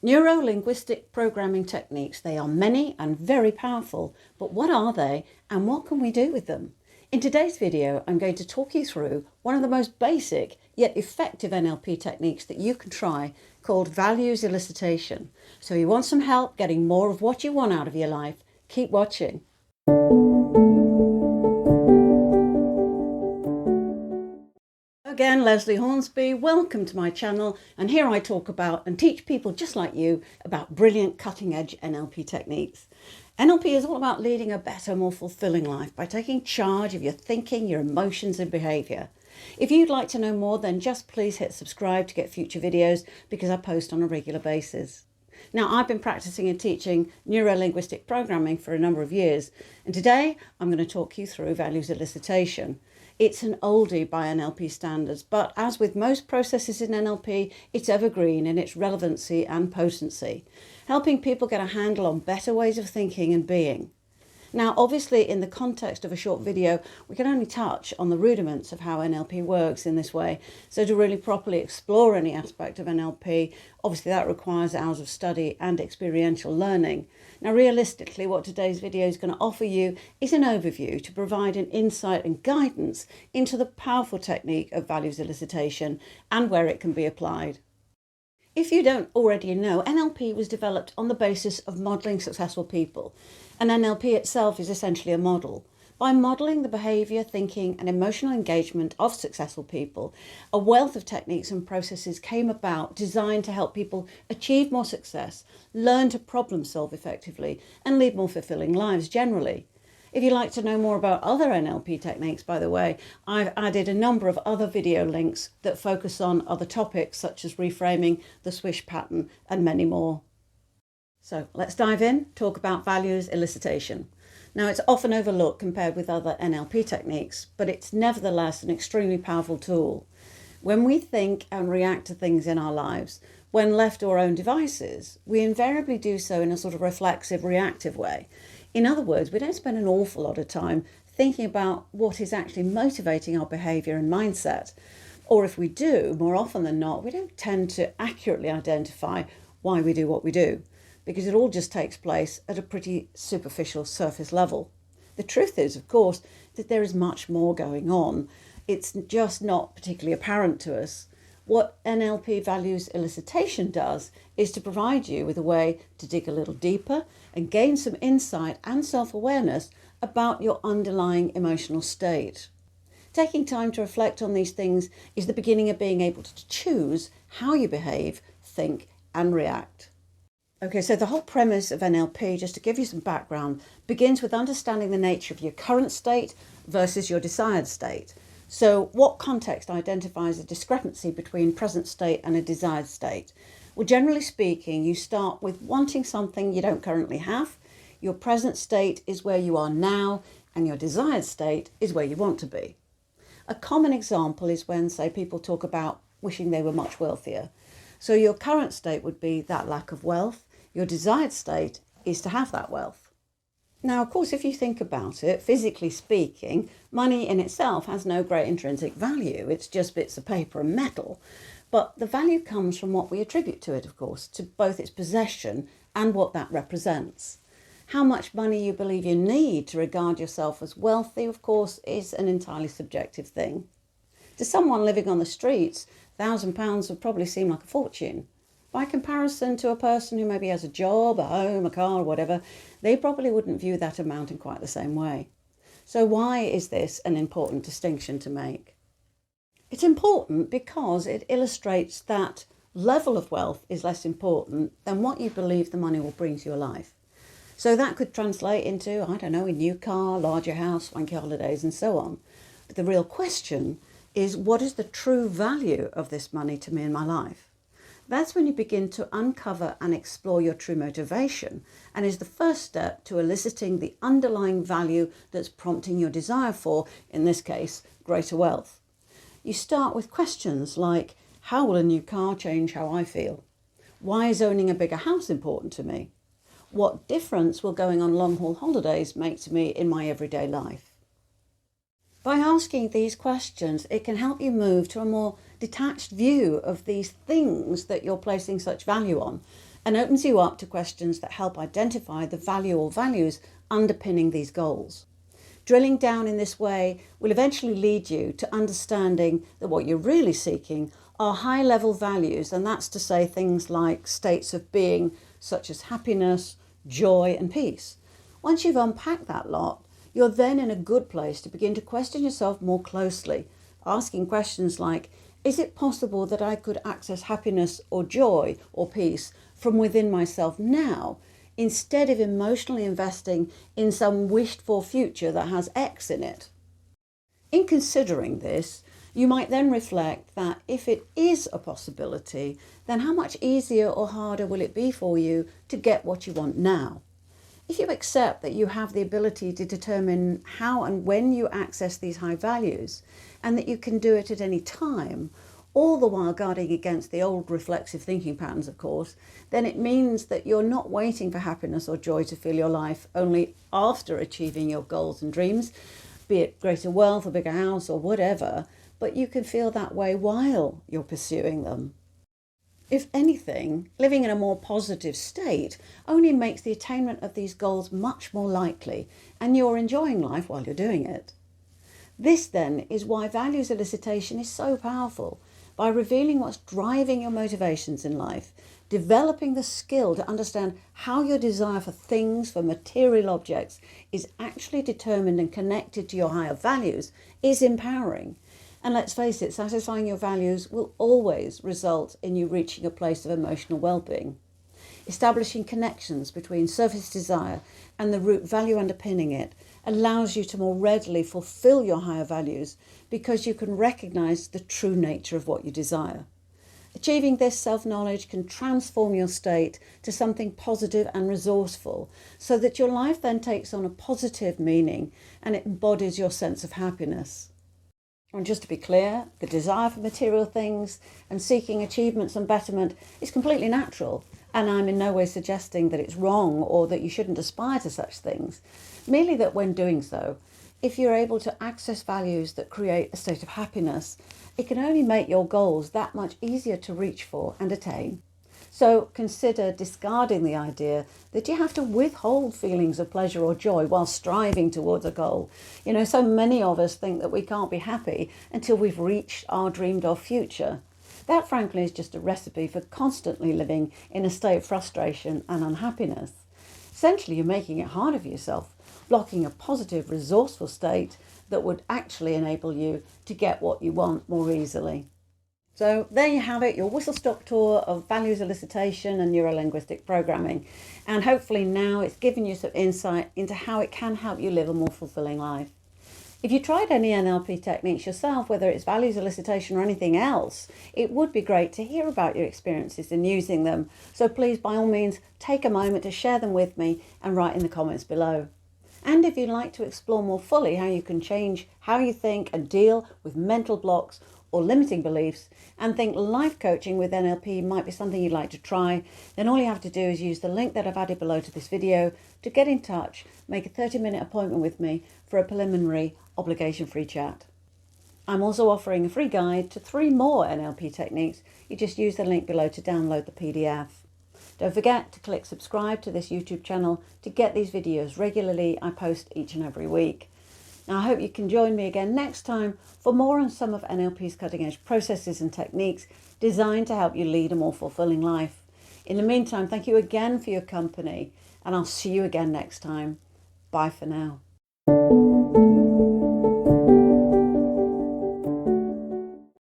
Neuro-linguistic programming techniques, they are many and very powerful, but what are they and what can we do with them? In today's video, I'm going to talk you through one of the most basic yet effective NLP techniques that you can try, called values elicitation. So you want some help getting more of what you want out of your life? Keep watching. Again, Lesley Hornsby, welcome to my channel, and here I talk about and teach people just like you about brilliant cutting-edge NLP techniques. NLP is all about leading a better, more fulfilling life by taking charge of your thinking, your emotions and behaviour. If you'd like to know more, then just please hit subscribe to get future videos because I post on a regular basis. Now, I've been practicing and teaching neuro-linguistic programming for a number of years, and today I'm going to talk you through values elicitation. It's an oldie by NLP standards, but as with most processes in NLP, it's evergreen in its relevancy and potency, helping people get a handle on better ways of thinking and being. Now, obviously, in the context of a short video, we can only touch on the rudiments of how NLP works in this way. So to really properly explore any aspect of NLP, obviously that requires hours of study and experiential learning. Now, realistically, what today's video is going to offer you is an overview to provide an insight and guidance into the powerful technique of values elicitation and where it can be applied. If you don't already know, NLP was developed on the basis of modelling successful people, and NLP itself is essentially a model. By modelling the behaviour, thinking and emotional engagement of successful people, a wealth of techniques and processes came about designed to help people achieve more success, learn to problem solve effectively and lead more fulfilling lives generally. If you'd like to know more about other NLP techniques, by the way, I've added a number of other video links that focus on other topics such as reframing, the swish pattern and many more. So let's dive in, talk about values elicitation. Now, it's often overlooked compared with other NLP techniques, but it's nevertheless an extremely powerful tool. When we think and react to things in our lives, when left to our own devices, we invariably do so in a sort of reflexive, reactive way. In other words, we don't spend an awful lot of time thinking about what is actually motivating our behaviour and mindset. Or if we do, more often than not, we don't tend to accurately identify why we do what we do, because it all just takes place at a pretty superficial surface level. The truth is, of course, that there is much more going on. It's just not particularly apparent to us. What NLP values elicitation does is to provide you with a way to dig a little deeper and gain some insight and self-awareness about your underlying emotional state. Taking time to reflect on these things is the beginning of being able to choose how you behave, think and react. Okay, so the whole premise of NLP, just to give you some background, begins with understanding the nature of your current state versus your desired state. So what context identifies a discrepancy between present state and a desired state? Well, generally speaking, you start with wanting something you don't currently have. Your present state is where you are now, and your desired state is where you want to be. A common example is when, say, people talk about wishing they were much wealthier. So your current state would be that lack of wealth. Your desired state is to have that wealth. Now, of course, if you think about it, physically speaking, money in itself has no great intrinsic value. It's just bits of paper and metal. But the value comes from what we attribute to it, of course, to both its possession and what that represents. How much money you believe you need to regard yourself as wealthy, of course, is an entirely subjective thing. To someone living on the streets, £1,000 would probably seem like a fortune. By comparison to a person who maybe has a job, a home, a car, or whatever, they probably wouldn't view that amount in quite the same way. So why is this an important distinction to make? It's important because it illustrates that level of wealth is less important than what you believe the money will bring to your life. So that could translate into, I don't know, a new car, larger house, swanky holidays, and so on. But the real question is, what is the true value of this money to me in my life? That's when you begin to uncover and explore your true motivation, and is the first step to eliciting the underlying value that's prompting your desire for, in this case, greater wealth. You start with questions like, how will a new car change how I feel? Why is owning a bigger house important to me? What difference will going on long-haul holidays make to me in my everyday life? By asking these questions, it can help you move to a more detached view of these things that you're placing such value on, and opens you up to questions that help identify the value or values underpinning these goals. Drilling down in this way will eventually lead you to understanding that what you're really seeking are high-level values, and that's to say things like states of being such as happiness, joy and peace. Once you've unpacked that lot, you're then in a good place to begin to question yourself more closely, asking questions like, is it possible that I could access happiness or joy or peace from within myself now, instead of emotionally investing in some wished-for future that has X in it? In considering this, you might then reflect that if it is a possibility, then how much easier or harder will it be for you to get what you want now? If you accept that you have the ability to determine how and when you access these high values, and that you can do it at any time, all the while guarding against the old reflexive thinking patterns, of course, then it means that you're not waiting for happiness or joy to fill your life only after achieving your goals and dreams, be it greater wealth, a bigger house or whatever, but you can feel that way while you're pursuing them. If anything, living in a more positive state only makes the attainment of these goals much more likely, and you're enjoying life while you're doing it. This then is why values elicitation is so powerful. By revealing what's driving your motivations in life, developing the skill to understand how your desire for things, for material objects, is actually determined and connected to your higher values is empowering. And let's face it, satisfying your values will always result in you reaching a place of emotional well-being. Establishing connections between surface desire and the root value underpinning it allows you to more readily fulfill your higher values because you can recognize the true nature of what you desire. Achieving this self-knowledge can transform your state to something positive and resourceful so that your life then takes on a positive meaning and it embodies your sense of happiness. And just to be clear, the desire for material things and seeking achievements and betterment is completely natural, and I'm in no way suggesting that it's wrong or that you shouldn't aspire to such things, merely that when doing so, if you're able to access values that create a state of happiness, it can only make your goals that much easier to reach for and attain. So consider discarding the idea that you have to withhold feelings of pleasure or joy while striving towards a goal. You know, so many of us think that we can't be happy until we've reached our dreamed of future. That, frankly, is just a recipe for constantly living in a state of frustration and unhappiness. Essentially, you're making it harder for yourself, blocking a positive, resourceful state that would actually enable you to get what you want more easily. So there you have it, your whistle-stop tour of values elicitation and neuro-linguistic programming. And hopefully now it's given you some insight into how it can help you live a more fulfilling life. If you tried any NLP techniques yourself, whether it's values elicitation or anything else, it would be great to hear about your experiences in using them. So please, by all means, take a moment to share them with me and write in the comments below. And if you'd like to explore more fully how you can change how you think and deal with mental blocks or limiting beliefs, and think life coaching with NLP might be something you'd like to try, then all you have to do is use the link that I've added below to this video to get in touch, make a 30-minute appointment with me for a preliminary obligation-free chat. I'm also offering a free guide to 3 more NLP techniques. You just use the link below to download the PDF. Don't forget to click subscribe to this YouTube channel to get these videos regularly. I post each and every week. Now, I hope you can join me again next time for more on some of NLP's cutting-edge processes and techniques designed to help you lead a more fulfilling life. In the meantime, thank you again for your company, and I'll see you again next time. Bye for now.